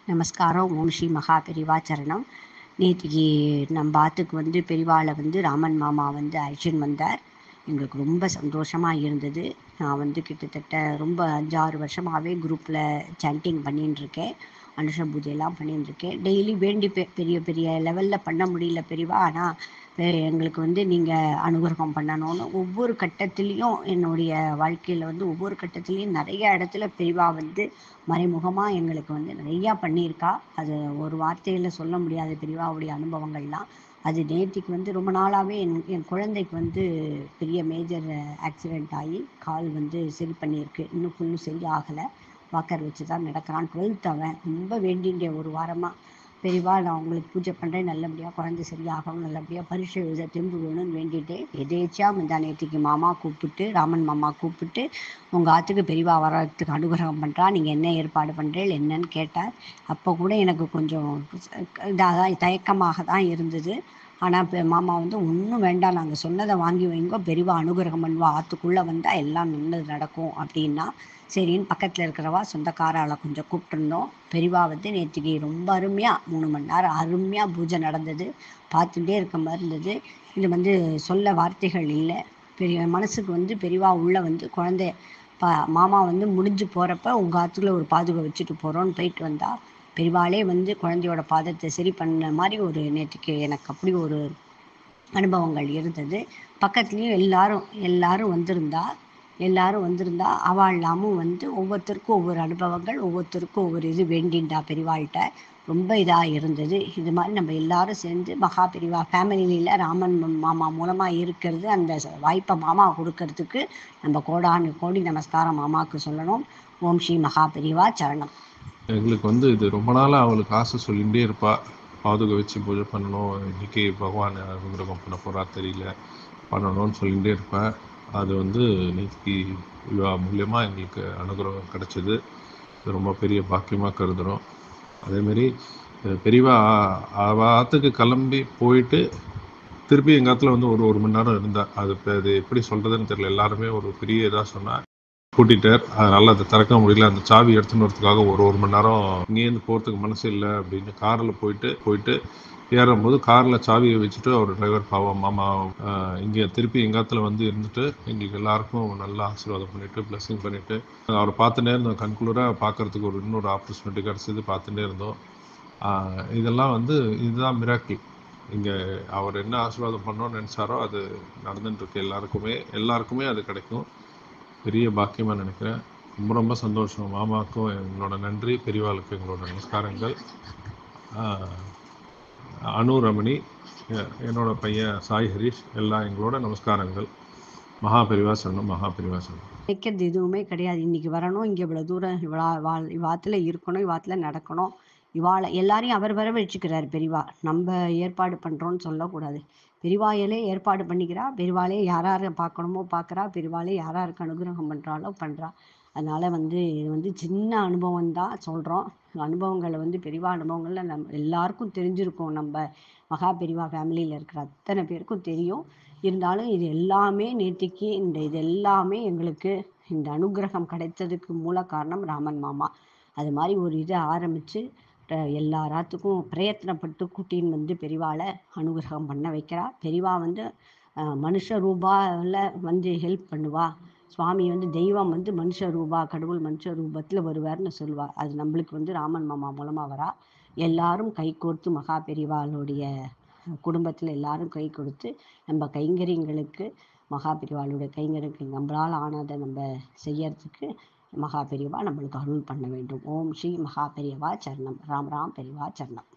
நமஸ்காரம். ஓம் ஸ்ரீ மகா பெரிவா சரணம். நேற்றுக்கு நம்ம ஆத்துக்கு வந்து பெரிவாளை வந்து ராமன் மாமா வந்து அழைச்சின்னு வந்தார். எங்களுக்கு ரொம்ப சந்தோஷமாக இருந்தது. நான் வந்து கிட்டத்தட்ட ரொம்ப 5-6 வருஷமாகவே குரூப்பில் சாண்டிங் பண்ணின்னு இருக்கேன். அனுஷ பூஜையெல்லாம் பண்ணின்னு இருக்கேன். டெய்லி பெரிய பெரிய லெவலில் பண்ண முடியல பெரிவா, ஆனால் எங்களுக்கு வந்து நீங்கள் அனுகிரகம் பண்ணணும்னு ஒவ்வொரு கட்டத்துலேயும் என்னுடைய வாழ்க்கையில் வந்து ஒவ்வொரு கட்டத்துலேயும் நிறைய இடத்துல பெரிவா வந்து மறைமுகமாக எங்களுக்கு வந்து நிறையா பண்ணியிருக்கா. அது ஒரு வார்த்தையில் சொல்ல முடியாத பெரிவாவுடைய அனுபவங்கள்லாம். அது நேற்றுக்கு வந்து ரொம்ப நாளாகவே என் குழந்தைக்கு வந்து பெரிய மேஜர் ஆக்சிடெண்ட் ஆகி கால் வந்து சரி பண்ணியிருக்கு. இன்னும் ஃபுல்லும் சரி ஆகலை. வாக்கர் வச்சு தான் நடக்கிறான். 12th அவன். ரொம்ப வேண்டின்ற ஒரு வாரமாக பெரிவா நான் உங்களுக்கு பூஜை பண்ணுறேன், நல்லபடியாக குழந்தை சரியாகவும் நல்லபடியாக பரீட்சை எழுத தெம்பு வேணும்னு வேண்டிட்டேன். எதேச்சியாக முந்தா நேற்றுக்கு மாமா கூப்பிட்டு ராமன் மாமா கூப்பிட்டு உங்கள் ஆற்றுக்கு பெரிவா வர்றதுக்கு அனுகிரகம் பண்ணுறா, நீங்கள் என்ன ஏற்பாடு பண்ணுறீள் என்னன்னு கேட்டார். அப்போ கூட எனக்கு கொஞ்சம் இதாக தயக்கமாக தான் இருந்தது. ஆனால் மாமா வந்து ஒன்றும் வேண்டாம், நாங்கள் சொன்னதை வாங்கி வைங்கோ, பெரிவா அனுகிரகம் பண்ணுவா, ஆற்றுக்குள்ளே வந்தால் எல்லாம் நல்லது நடக்கும் அப்படின்னா சரின்னு பக்கத்தில் இருக்கிறவா சொந்தக்காரால் கொஞ்சம் கூப்பிட்டுருந்தோம். பெரிவா வந்து நேற்றுக்கு ரொம்ப அருமையாக 3 மணி நேரம் அருமையாக பூஜை நடந்தது. பார்த்துட்டே இருக்க மாதிரி இருந்தது. இது வந்து சொல்ல வார்த்தைகள் இல்லை. பெரிய மனசுக்கு வந்து பெரிவா உள்ளே வந்து குழந்தைய மாமா வந்து முடிஞ்சு போகிறப்ப உங்கள் ஆற்றுல ஒரு பாதுகை வச்சுட்டு போகிறோன்னு போயிட்டு வந்தா பெரிவாளே வந்து குழந்தையோட பாதத்தை சரி பண்ண மாதிரி ஒரு நேற்றுக்கு எனக்கு அப்படி ஒரு அனுபவங்கள் இருந்தது. பக்கத்துலேயும் எல்லாரும் வந்திருந்தா அவள் இல்லாமல் வந்து ஒவ்வொருத்தருக்கும் ஒவ்வொரு அனுபவங்கள், ஒவ்வொருத்தருக்கும் ஒவ்வொரு இது வேண்டின்றா பெரிவாள்கிட்ட. ரொம்ப இதாக இருந்தது. இது மாதிரி நம்ம எல்லாரும் சேர்ந்து மகா பெரிவா ஃபேமிலியில் ராமன் மாமா மூலமாக இருக்கிறது, அந்த வாய்ப்பை மாமா கொடுக்கறதுக்கு நம்ம கோடானு கோடி நமஸ்காரம் மாமாவுக்கு சொல்லணும். ஓம் ஸ்ரீ மகா பெரிவா சரணம். எங்களுக்கு வந்து இது ரொம்ப நாளாக அவளுக்கு ஆசை சொல்லிகிட்டே இருப்பா, பாதுகை வச்சு பூஜை பண்ணணும், இன்றைக்கி பகவான் அனுகிரகம் பண்ண போகிறா தெரியல, பண்ணணும்னு சொல்லிகிட்டே இருப்பேன். அது வந்து நேற்றுக்கு இவா மூலியமாக எங்களுக்கு அனுகிரகம் கிடச்சிது. இது ரொம்ப பெரிய பாக்கியமாக கருதுகிறோம். அதேமாரி பெரியவா அவள் ஆற்றுக்கு கிளம்பி போயிட்டு திருப்பி எங்கள் ஆற்றுல வந்து ஒரு மணி நேரம் இருந்தாள். அது எப்படி சொல்கிறதுன்னு தெரியல. எல்லாருமே ஒரு பெரிய இதாக சொன்னாள். கூட்டிட்டார். அதனால் அதை திறக்க முடியல. அந்த சாவி எடுத்துன்னு வரதுக்காக ஒரு மணி நேரம் இங்கேருந்து போகிறதுக்கு மனசு இல்லை அப்படின்னு காரில் போயிட்டு ஏறும்போது காரில் சாவியை வச்சுட்டு அவர் டிரைவர் பாவம் மாமா இங்கே திருப்பி எங்காத்துல வந்து இருந்துட்டு எங்களுக்கு எல்லாருக்கும் நல்லா ஆசீர்வாதம் பண்ணிவிட்டு பிளெஸிங் பண்ணிவிட்டு அவரை பார்த்துட்டே இருந்தோம். கண்குளிராக பார்க்குறதுக்கு இன்னொரு ஆப்பர்ச்சுனிட்டி கிடச்சிது. பார்த்துட்டே இருந்தோம். இதெல்லாம் வந்து இதுதான் மிராக்கிள். இங்கே அவர் என்ன ஆசீர்வாதம் பண்ணோன்னு நினச்சாரோ அது நடந்துட்டுருக்கு. எல்லாருக்குமே அது கிடைக்கும். பெரிய பாக்கியமாக நினைக்கிறேன். ரொம்ப சந்தோஷம். மாமாவுக்கும் எங்களோட நன்றி, பெரியவாளுக்கு எங்களோட நமஸ்காரங்கள். அனு ரமணி, என்னோட பையன் சாய் ஹரிஷ், எல்லாம் எங்களோட நமஸ்காரங்கள். மகா பெரிவா சரணம். நினைக்கிறது எதுவுமே கிடையாது. இன்னைக்கு வரணும், இங்கே இவ்வளோ தூரம் இவாத்துல இருக்கணும், இவாத்துல நடக்கணும், இவாளை எல்லாரையும் அவர் வரவழைச்சிக்கிறார் பெரிவா. நம்ம ஏற்பாடு பண்ணுறோன்னு சொல்லக்கூடாது. பெரிவாயிலே ஏற்பாடு பண்ணிக்கிறா. பெரிவாளே யாரை பார்க்கணுமோ பார்க்குறா. பெரிவாளே யாருக்கு அனுகிரகம் பண்ணுறாலோ பண்ணுறா. அதனால் வந்து இது வந்து சின்ன அனுபவம் தான் சொல்கிறோம். அனுபவங்களை வந்து பெரிவா அனுபவங்களில் நம்ம எல்லாருக்கும் தெரிஞ்சிருக்கோம். நம்ம மகா பெரிவா ஃபேமிலியில் இருக்கிற அத்தனை பேருக்கும் தெரியும். இருந்தாலும் இது எல்லாமே நேற்றுக்கு இது எல்லாமே எங்களுக்கு இந்த அனுகிரகம் கிடைத்ததுக்கு மூல காரணம் ராமன் மாமா. அது மாதிரி ஒரு இதை ஆரம்பித்து எல்லாத்துக்கும் பிரயத்னப்பட்டு கூட்டின்னு வந்து பெரிவாளை அனுகிரகம் பண்ண வைக்கிறா. பெரிவா வந்து மனுஷ ரூபாவில் வந்து ஹெல்ப் பண்ணுவா. சுவாமி வந்து தெய்வம் வந்து மனுஷ ரூபா, கடவுள் மனுஷ ரூபத்தில் வருவார்னு சொல்லுவாள். அது நம்மளுக்கு வந்து ராமன் மாமா மூலமாக வரா. எல்லாரும் கை கோர்த்து மகா பெரிவாளுடைய குடும்பத்தில் எல்லாரும் கை கொடுத்து நம்ம கைங்கரியங்களுக்கு மகா பெரிவாளுடைய கைங்கரியங்களுக்கு நம்மளால் ஆனதை நம்ம செய்யறதுக்கு மகா பெரிவா நம்மளுக்கு அருள் பண்ண வேண்டும். ஓம் ஸ்ரீ மகா பெரியவா சரணம். ராம் பெரிவா சரணம்.